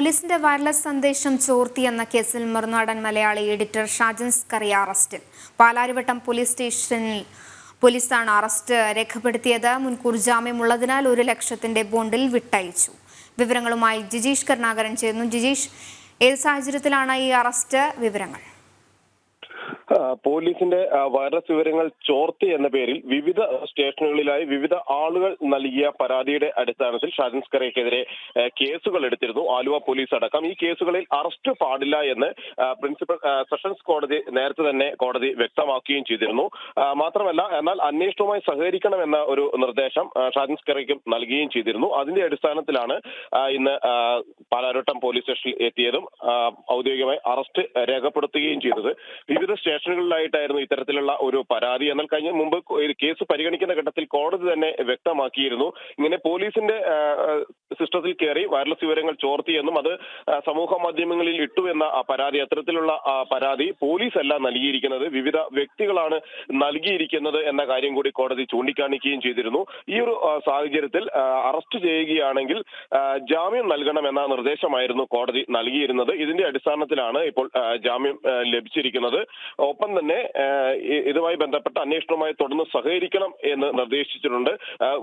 പോലീസിന്റെ വയർലെസ് സന്ദേശം ചോർത്തി എന്ന കേസിൽ മറുനാടൻ മലയാളി എഡിറ്റർ ഷാജൻ സ്കറിയ അറസ്റ്റിൽ. പാലാരിവട്ടം പോലീസ് സ്റ്റേഷനിൽ പോലീസാണ് അറസ്റ്റ് രേഖപ്പെടുത്തിയത്. മുൻകൂർ ജാമ്യമുള്ളതിനാൽ 1 ലക്ഷത്തിന്റെ ബോണ്ടിൽ വിട്ടയച്ചു. വിവരങ്ങളുമായി ജിജീഷ് കരുണാകരൻ ചേരുന്നു. ജിജീഷ്, ഏത് സാഹചര്യത്തിലാണ് ഈ അറസ്റ്റ്? വിവരങ്ങൾ. പോലീസിന്റെ വൈറസ് വിവരങ്ങൾ ചോർത്തി എന്ന പേരിൽ വിവിധ സ്റ്റേഷനുകളിലായി വിവിധ ആളുകൾ നൽകിയ പരാതിയുടെ അടിസ്ഥാനത്തിൽ ഷാജൻ സ്കറിയക്കെതിരെ കേസുകൾ എടുത്തിരുന്നു. ആലുവ പോലീസ് അടക്കം. ഈ കേസുകളിൽ അറസ്റ്റ് പാടില്ല എന്ന് പ്രിൻസിപ്പൽ സെഷൻസ് കോടതി നേരത്തെ തന്നെ കോടതി വ്യക്തമാക്കുകയും ചെയ്തിരുന്നു. മാത്രമല്ല, എന്നാൽ അന്വേഷണവുമായി സഹകരിക്കണമെന്ന ഒരു നിർദ്ദേശം ഷാജൻ സ്കറിയക്കും നൽകുകയും ചെയ്തിരുന്നു. അതിന്റെ അടിസ്ഥാനത്തിലാണ് ഇന്ന് പാലാരിവട്ടം പോലീസ് സ്റ്റേഷനിൽ എത്തിയതും ഔദ്യോഗികമായി അറസ്റ്റ് രേഖപ്പെടുത്തുകയും ചെയ്തത്. വിവിധ സ്റ്റേഷനുകളിലായിട്ടായിരുന്നു ഇത്തരത്തിലുള്ള ഒരു പരാതി. എന്നാൽ കഴിഞ്ഞ മുമ്പ് കേസ് പരിഗണിക്കുന്ന ഘട്ടത്തിൽ കോടതി തന്നെ വ്യക്തമാക്കിയിരുന്നു, ഇങ്ങനെ പോലീസിന്റെ സിസ്റ്റത്തിൽ കയറി വയർലെസ് വിവരങ്ങൾ ചോർത്തിയെന്നും അത് സമൂഹ മാധ്യമങ്ങളിൽ ഇട്ടു എന്ന പരാതി, അത്തരത്തിലുള്ള പരാതി പോലീസ് അല്ല നൽകിയിരിക്കുന്നത്, വിവിധ വ്യക്തികളാണ് നൽകിയിരിക്കുന്നത് എന്ന കാര്യം കൂടി കോടതി ചൂണ്ടിക്കാണിക്കുകയും ചെയ്തിരുന്നു. ഈ ഒരു സാഹചര്യത്തിൽ അറസ്റ്റ് ചെയ്യുകയാണെങ്കിൽ ജാമ്യം നൽകണമെന്ന നിർദ്ദേശമായിരുന്നു കോടതി നൽകിയിരുന്നത്. ഇതിന്റെ അടിസ്ഥാനത്തിലാണ് ഇപ്പോൾ ജാമ്യം ലഭിച്ചിരിക്കുന്നത്. ഒപ്പം തന്നെ ഇതുമായി ബന്ധപ്പെട്ട അന്വേഷണവുമായി തുടർന്ന് സഹകരിക്കണം എന്ന് നിർദ്ദേശിച്ചിട്ടുണ്ട്.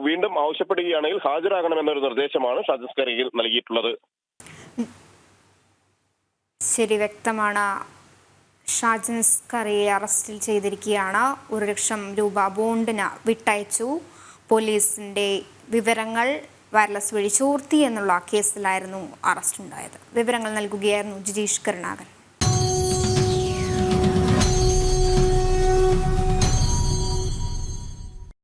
വീണ്ടും ആവശ്യപ്പെടുകയാണെങ്കിൽ ഹാജരാകണമെന്നൊരു നിർദ്ദേശമാണ് ഷാജൻ സ്കറിയക്ക് നൽകിയിട്ടുള്ളത്. ശരി, വ്യക്തമാണ്. ഷാജൻ സ്കറിയയെ അറസ്റ്റിൽ ചെയ്തിരിക്കുകയാണ്. 1 ലക്ഷം രൂപ ബോണ്ടിന് വിട്ടയച്ചു. പോലീസിന്റെ വിവരങ്ങൾ വയർലെസ് വഴി ചോർത്തി എന്നുള്ള കേസിലായിരുന്നു അറസ്റ്റ് ഉണ്ടായത്. വിവരങ്ങൾ നൽകുകയായിരുന്നു ജിജീഷ് കരുണാകരൻ.